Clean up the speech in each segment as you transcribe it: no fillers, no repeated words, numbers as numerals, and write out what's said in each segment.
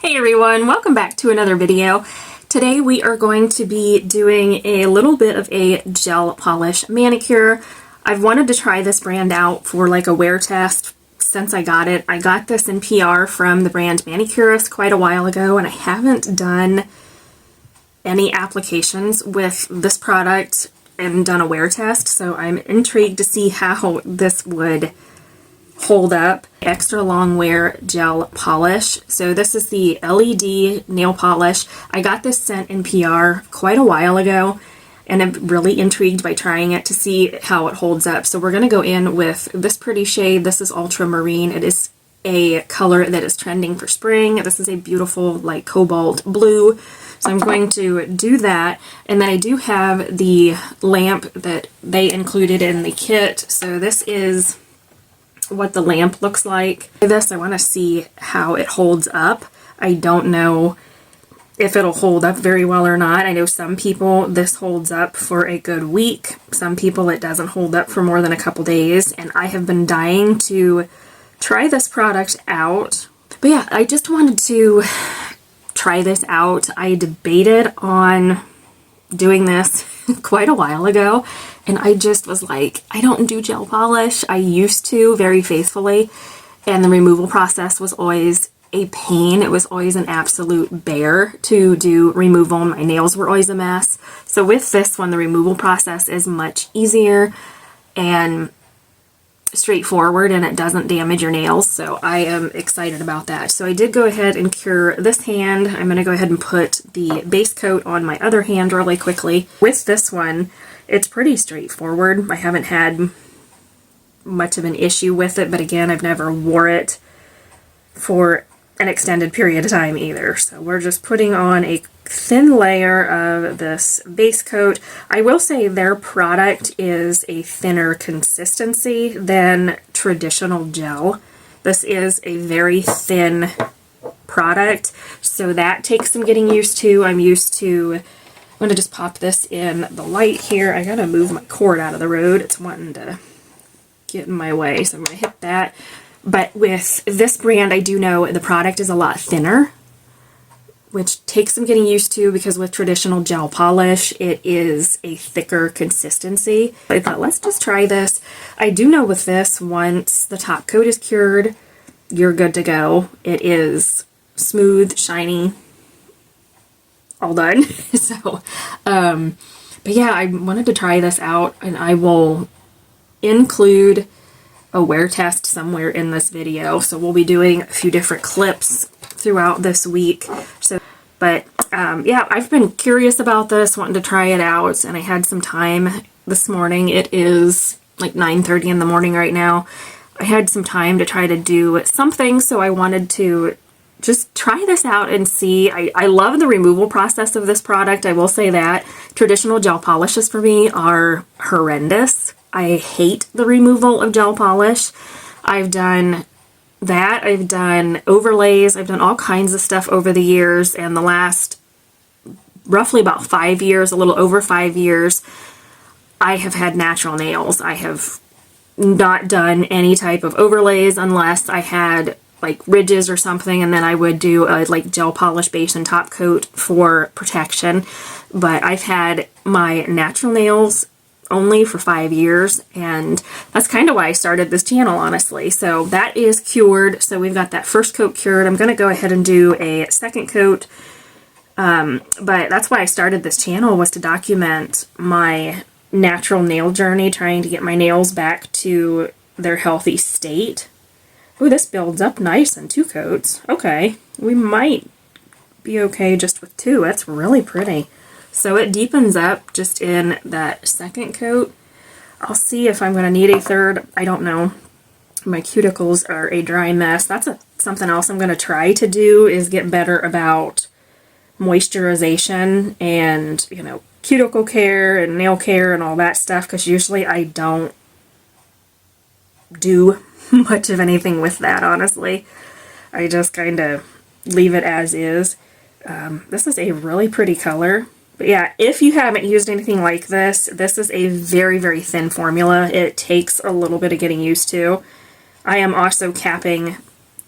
Hey everyone, welcome back to another video. Today we are going to be doing a little bit of a gel polish manicure. I've wanted to try this brand out for like a wear test since I got it. I got this in PR from the brand Manucurist quite a while ago, and I haven't done any applications with this product and done a wear test, so I'm intrigued to see how this would hold up. Extra long wear gel polish. So this is the LED nail polish. I got this sent in PR quite a while ago, and I'm really intrigued by trying it to see how it holds up. So we're going to go in with this pretty shade. This is ultramarine. It is a color that is trending for spring. This is a beautiful like cobalt blue. So I'm going to do that. And then I do have the lamp that they included in the kit. So this is what the lamp looks like. This, I want to see how it holds up. I don't know if it'll hold up very well or not. I know some people this holds up for a good week. Some people it doesn't hold up for more than a couple days, and I have been dying to try this product out. But yeah, I just wanted to try this out. I debated on doing this quite a while ago, and I just was like, I don't do gel polish. I used to very faithfully, and the removal process was always a pain. It was always an absolute bear to do removal. My nails were always a mess. So with this one, the removal process is much easier and straightforward, and it doesn't damage your nails, so I am excited about that. So I did go ahead and cure this hand. I'm going to go ahead and put the base coat on my other hand really quickly. With this one, it's pretty straightforward. I haven't had much of an issue with it, but again, I've never wore it for an extended period of time either. So we're just putting on a thin layer of this base coat. I will say their product is a thinner consistency than traditional gel. This is a very thin product, so that takes some getting used to. I'm going to just pop this in the light here. I gotta move my cord out of the road. It's wanting to get in my way, so I'm going to hit that. But with this brand, I do know the product is a lot thinner, which takes some getting used to because with traditional gel polish, it is a thicker consistency. I thought, let's just try this. I do know with this, once the top coat is cured, you're good to go. It is smooth, shiny, all done. So, but yeah, I wanted to try this out, and I will include a wear test somewhere in this video. So we'll be doing a few different clips throughout this week. So, but yeah, I've been curious about this, wanting to try it out, and I had some time this morning. It is like 9:30 in the morning right now. I had some time to try to do something, so I wanted to just try this out and see. I love the removal process of this product. I will say that. Traditional gel polishes for me are horrendous. I hate the removal of gel polish. I've done that. I've done overlays. I've done all kinds of stuff over the years, and the last roughly about 5 years, a little over 5 years, I have had natural nails. I have not done any type of overlays unless I had like ridges or something, and then I would do a like gel polish base and top coat for protection. But I've had my natural nails only for 5 years, and that's kind of why I started this channel, honestly. So that is cured. So we've got that first coat cured. I'm going to go ahead and do a second coat. But that's why I started this channel, was to document my natural nail journey, trying to get my nails back to their healthy state. Oh, this builds up nice in 2 coats. Okay, we might be okay just with 2. That's really pretty. So it deepens up just in that second coat. I'll see if I'm going to need a third. I don't know. My cuticles are a dry mess. That's something else I'm going to try to do, is get better about moisturization and, you know, cuticle care and nail care and all that stuff, because usually I don't do much of anything with that, honestly. I just kind of leave it as is. This is a really pretty color. But yeah, if you haven't used anything like this, this is a very, very thin formula. It takes a little bit of getting used to. I am also capping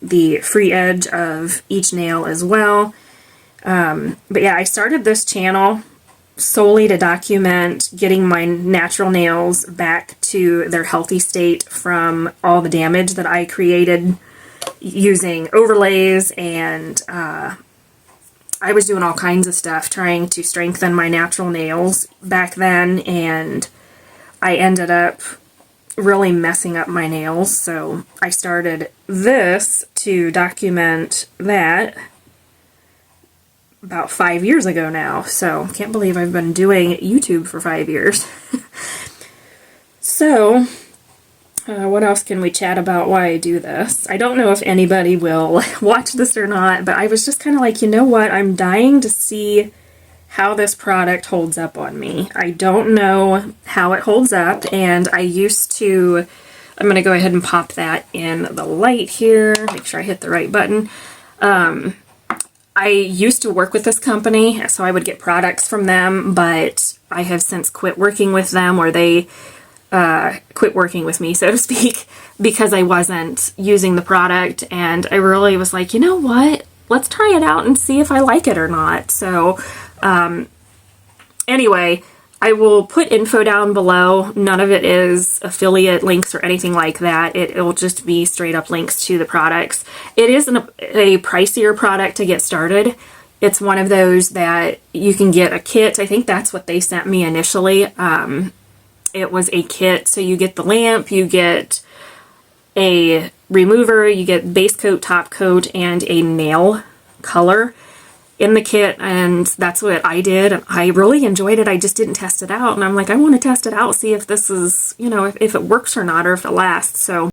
the free edge of each nail as well. But yeah, I started this channel solely to document getting my natural nails back to their healthy state from all the damage that I created using overlays, and I was doing all kinds of stuff trying to strengthen my natural nails back then, and I ended up really messing up my nails, so I started this to document that about 5 years ago now. So can't believe I've been doing YouTube for 5 years. So what else can we chat about why I do this? I don't know if anybody will watch this or not, but I was just kind of like, you know what, I'm dying to see how this product holds up on me. I don't know how it holds up, and I used to, I'm going to go ahead and pop that in the light here, make sure I hit the right button. I used to work with this company, so I would get products from them, but I have since quit working with them, or they quit working with me, so to speak, because I wasn't using the product, and I really was like, you know what, let's try it out and see if I like it or not. So anyway, I will put info down below. None of it is affiliate links or anything like that. It will just be straight up links to the products. It is a pricier product to get started. It's one of those that you can get a kit. I think that's what they sent me initially. It was a kit, so you get the lamp, you get a remover, you get base coat, top coat, and a nail color in the kit, and that's what I did. I really enjoyed it. I just didn't test it out, and I'm like, I want to test it out, see if this is, you know, if it works or not, or if it lasts. So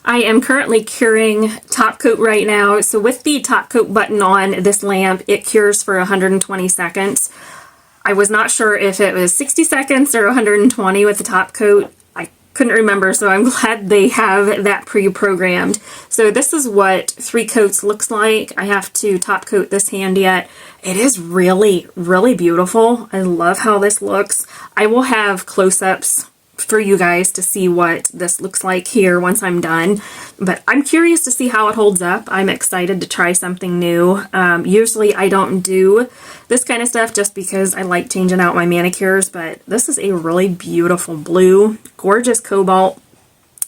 I am currently curing top coat right now. So with the top coat button on this lamp, it cures for 120 seconds. I was not sure if it was 60 seconds or 120 with the top coat. I couldn't remember, so I'm glad they have that pre-programmed. So this is what 3 coats looks like. I have to top coat this hand yet. It is really, really beautiful. I love how this looks. I will have close-ups for you guys to see what this looks like here once I'm done, but I'm curious to see how it holds up. I'm excited to try something new. Usually I don't do this kind of stuff just because I like changing out my manicures, but this is a really beautiful blue, gorgeous cobalt.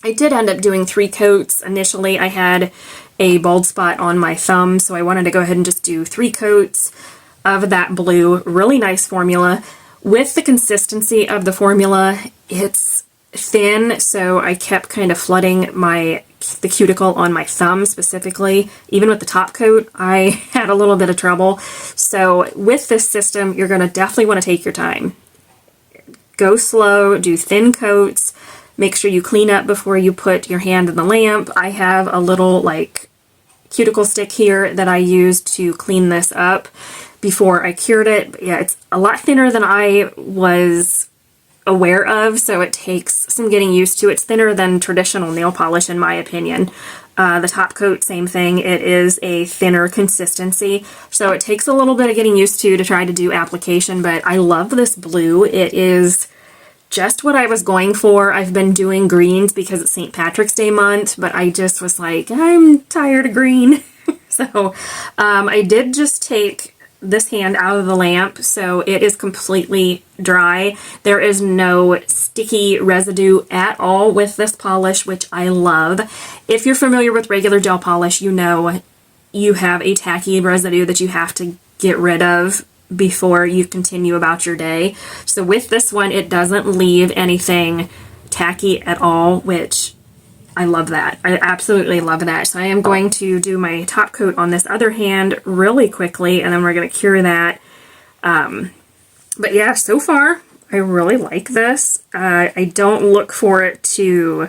I did end up doing 3 coats. Initially I had a bald spot on my thumb, so I wanted to go ahead and just do 3 coats of that blue. Really nice formula. With the consistency of the formula, it's thin, so I kept kind of flooding the cuticle on my thumb specifically. Even with the top coat, I had a little bit of trouble. So with this system, you're going to definitely want to take your time. Go slow, do thin coats, make sure you clean up before you put your hand in the lamp. I have a little like cuticle stick here that I used to clean this up before I cured it. But yeah, it's a lot thinner than I was aware of, so it takes some getting used to. It's thinner than traditional nail polish in my opinion. The top coat, same thing. It is a thinner consistency, so it takes a little bit of getting used to try to do application, but I love this blue. It is just what I was going for. I've been doing greens because it's St. Patrick's Day month, but I just was like, I'm tired of green. So I did just take this hand out of the lamp, so it is completely dry. There is no sticky residue at all with this polish, which I love. If you're familiar with regular gel polish, you know you have a tacky residue that you have to get rid of before you continue about your day. So with this one, it doesn't leave anything tacky at all, which I love that. I absolutely love that. So I am going to do my top coat on this other hand really quickly, and then we're going to cure that. But yeah, so far, I really like this. I don't look for it to,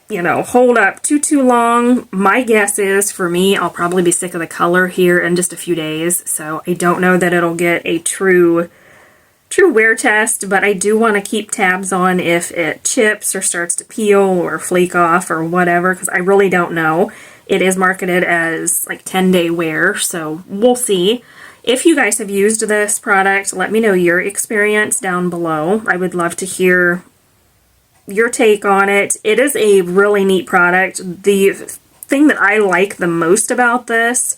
you know, hold up too long. My guess is, for me, I'll probably be sick of the color here in just a few days. So I don't know that it'll get a true wear test, but I do want to keep tabs on if it chips or starts to peel or flake off or whatever, because I really don't know. It is marketed as like 10-day wear, so we'll see. If you guys have used this product, let me know your experience down below. I would love to hear your take on it. It is a really neat product. The thing that I like the most about this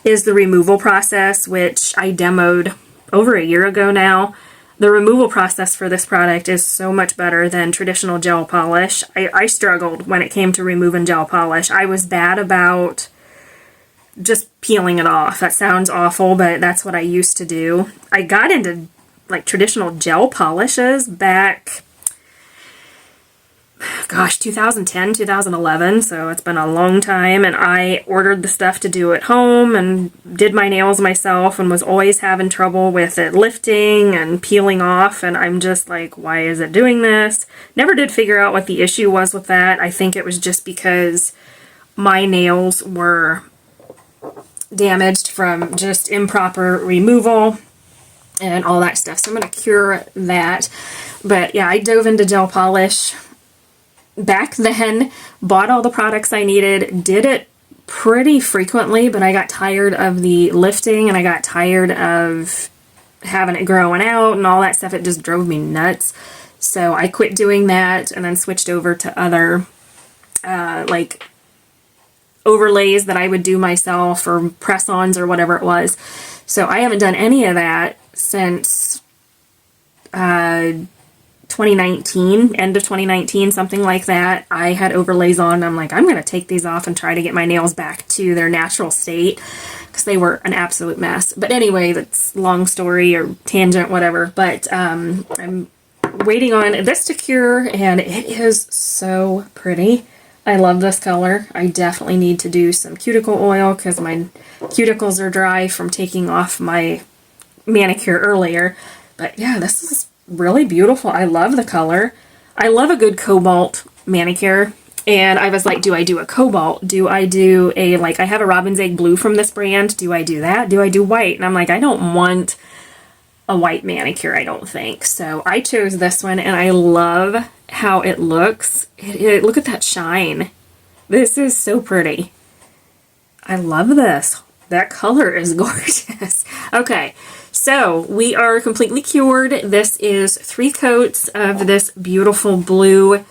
is the removal process, which I demoed over a year ago now. The removal process for this product is so much better than traditional gel polish. I struggled when it came to removing gel polish. I was bad about just peeling it off. That sounds awful, but that's what I used to do. I got into like traditional gel polishes back, gosh, 2010, 2011, so it's been a long time, and I ordered the stuff to do at home and did my nails myself and was always having trouble with it lifting and peeling off, and I'm just like, why is it doing this? Never did figure out what the issue was with that. I think it was just because my nails were damaged from just improper removal and all that stuff, so I'm going to cure that. But yeah, I dove into gel polish back then, bought all the products I needed, did it pretty frequently, but I got tired of the lifting and I got tired of having it growing out and all that stuff. It just drove me nuts. So I quit doing that and then switched over to other like overlays that I would do myself or press-ons or whatever it was. So I haven't done any of that since 2019, end of 2019, something like that. I had overlays on. I'm like, I'm going to take these off and try to get my nails back to their natural state because they were an absolute mess. But anyway, that's long story or tangent, whatever. But I'm waiting on this to cure, and it is so pretty. I love this color. I definitely need to do some cuticle oil because my cuticles are dry from taking off my manicure earlier. But yeah, this is really beautiful. I love the color. I love a good cobalt manicure, and I was like, do I do a cobalt? Do I do a, like, I have a robin's egg blue from this brand. Do I do that? Do I do white? And I'm like, I don't want a white manicure, I don't think. So I chose this one, and I love how it looks. Look at that shine. This is so pretty. I love this. That color is gorgeous. Okay, so we are completely cured. This is 3 coats of this beautiful blue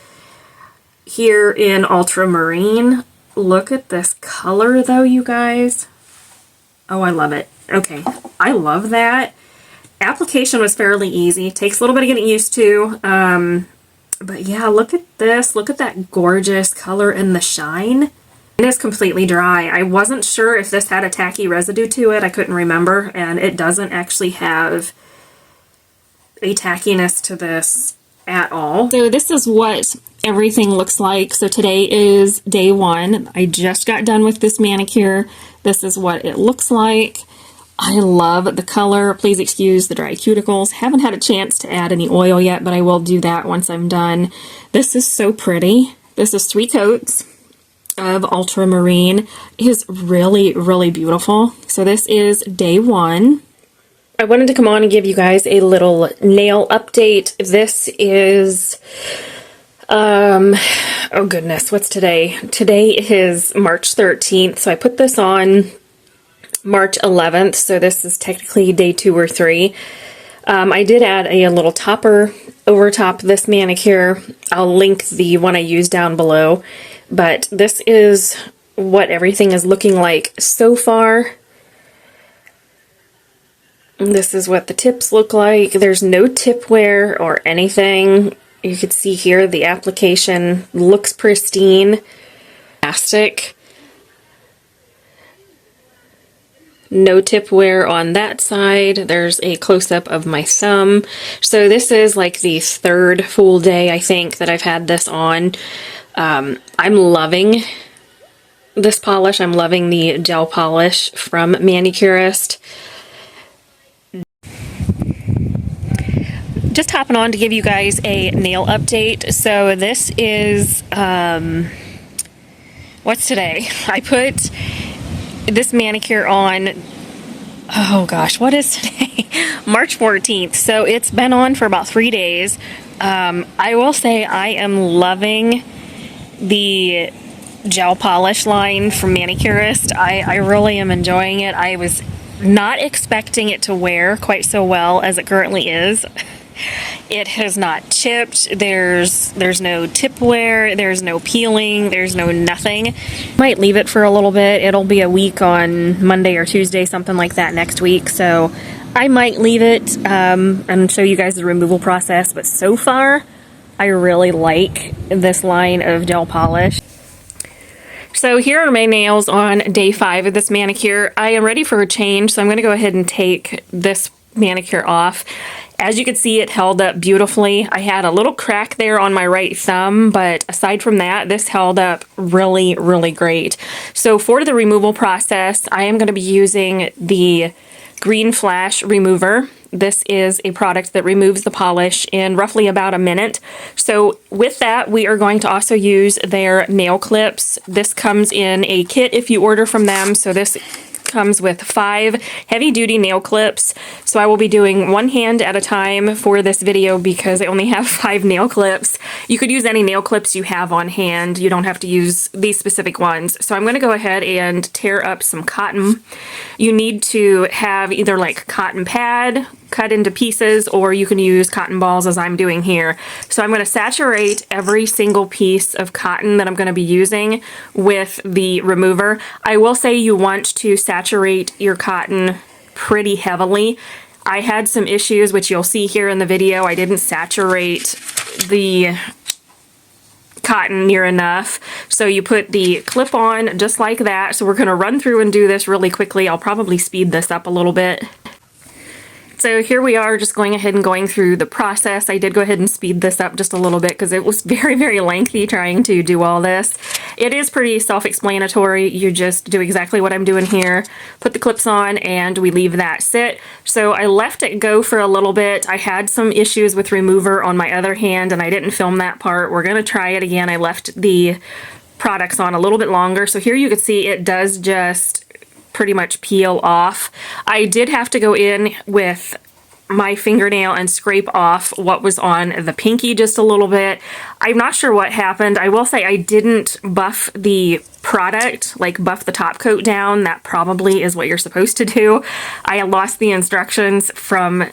here in ultramarine. Look at this color though, you guys. Oh, I love it. Okay, I love that. Application was fairly easy. Takes a little bit of getting used to. But yeah, look at this. Look at that gorgeous color and the shine. It is completely dry. I wasn't sure if this had a tacky residue to it. I couldn't remember, and it doesn't actually have a tackiness to this at all. So this is what everything looks like. So today is day 1. I just got done with this manicure. This is what it looks like. I love the color. Please excuse the dry cuticles. Haven't had a chance to add any oil yet, but I will do that once I'm done. This is so pretty. This is 3 coats of ultramarine. It is really, really beautiful. So this is day 1. I wanted to come on and give you guys a little nail update. This is, oh goodness, what's today? Today is March 13th. So I put this on March 11th. So this is technically day 2 or 3. I did add a little topper over top this manicure. I'll link the one I used down below. But this is what everything is looking like so far. This is what the tips look like. There's no tip wear or anything. You can see here the application looks pristine. Plastic. No tip wear on that side. There's a close-up of my thumb. So this is like the 3rd full day, I think, that I've had this on. I'm loving this polish. I'm loving the gel polish from Manucurist. Just hopping on to give you guys a nail update. So this is, what's today? I put this manicure on, oh gosh, what is today? March 14th. So it's been on for about 3 days. I will say I am loving the gel polish line from Manicurist. I really am enjoying it. I was not expecting it to wear quite so well as it currently is. It has not chipped. There's no tip wear. There's no peeling. There's no nothing. Might leave it for a little bit. It'll be a week on Monday or Tuesday, something like that next week. So I might leave it and show you guys the removal process. But so far, I really like this line of gel polish. So here are my nails on day 5 of this manicure. I am ready for a change, so I'm going to go ahead and take this manicure off. As you can see, it held up beautifully. I had a little crack there on my right thumb, but aside from that, this held up really, really great. So for the removal process, I am going to be using the Green Flash Remover. This is a product that removes the polish in roughly about a minute. So with that, we are going to also use their nail clips. This comes in a kit if you order from them. So this comes with 5 heavy-duty nail clips. So I will be doing one hand at a time for this video because I only have 5 nail clips. You could use any nail clips you have on hand. You don't have to use these specific ones. So I'm going to go ahead and tear up some cotton. You need to have either like cotton pad cut into pieces, or you can use cotton balls as I'm doing here. So I'm going to saturate every single piece of cotton that I'm going to be using with the remover. I will say you want to saturate your cotton pretty heavily. I had some issues, which you'll see here in the video. I didn't saturate the cotton near enough. So you put the clip on just like that. So we're going to run through and do this really quickly. I'll probably speed this up a little bit. So here we are, just going ahead and going through the process. I did go ahead and speed this up just a little bit because it was very, very lengthy trying to do all this. It is pretty self-explanatory. You just do exactly what I'm doing here. Put the clips on and we leave that sit. So I left it go for a little bit. I had some issues with remover on my other hand and I didn't film that part. We're going to try it again. I left the products on a little bit longer. So here you can see it does just pretty much peel off. I did have to go in with my fingernail and scrape off what was on the pinky just a little bit. I'm not sure what happened. I will say I didn't buff the product, like buff the top coat down. That probably is what you're supposed to do. I lost the instructions from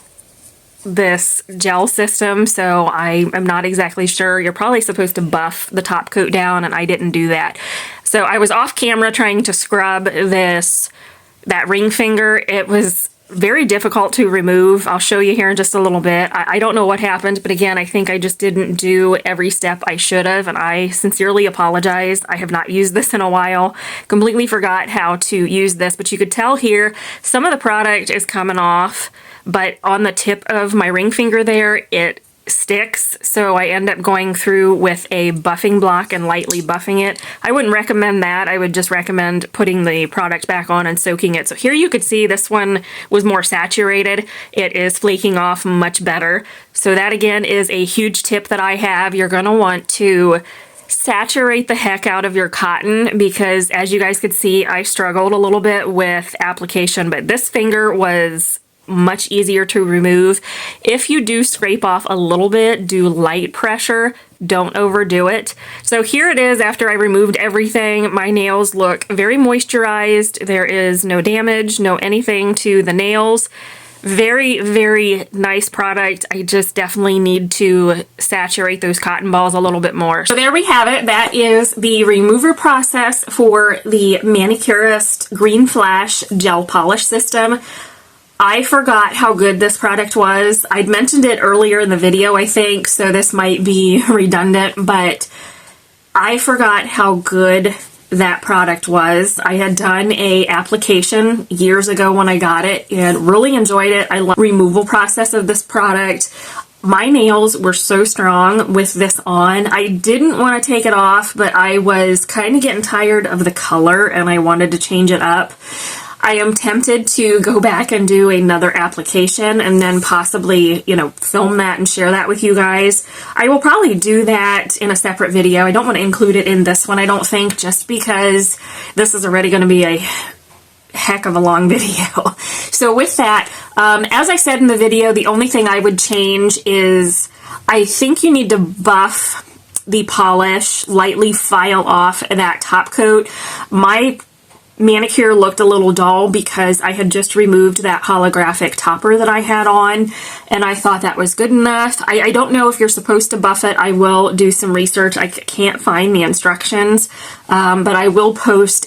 this gel system, so I am not exactly sure. You're probably supposed to buff the top coat down, and I didn't do that. So I was off camera trying to scrub that ring finger. It was very difficult to remove. I'll show you here in just a little bit. I don't know what happened, but again, I think I just didn't do every step I should have, and I sincerely apologize. I have not used this in a while. Completely forgot how to use this, but you could tell here some of the product is coming off, but on the tip of my ring finger there, it sticks, so I end up going through with a buffing block and lightly buffing it. I wouldn't recommend that. I would just recommend putting the product back on and soaking it. So here you could see this one was more saturated. It is flaking off much better. So that again is a huge tip that I have. You're going to want to saturate the heck out of your cotton because as you guys could see, I struggled a little bit with application, but this finger was much easier to remove. If you do scrape off a little bit, do light pressure. Don't overdo it. So here it is after I removed everything. My nails look very moisturized. There is no damage, no anything to the nails. Very, very nice product. I just definitely need to saturate those cotton balls a little bit more. So there we have it. That is the remover process for the Manicurist Green Flash Gel Polish System. I forgot how good this product was. I'd mentioned it earlier in the video, I think, so this might be redundant, but I forgot how good that product was. I had done a application years ago when I got it and really enjoyed it. I love the removal process of this product. My nails were so strong with this on. I didn't want to take it off, but I was kind of getting tired of the color and I wanted to change it up. I am tempted to go back and do another application and then possibly, film that and share that with you guys. I will probably do that in a separate video. I don't want to include it in this one, I don't think, just because this is already going to be a heck of a long video. So with that, as I said in the video, the only thing I would change is I think you need to buff the polish, lightly file off that top coat. My manicure looked a little dull because I had just removed that holographic topper that I had on, and I thought that was good enough. I don't know if you're supposed to buff it. I will do some research. I can't find the instructions, but I will post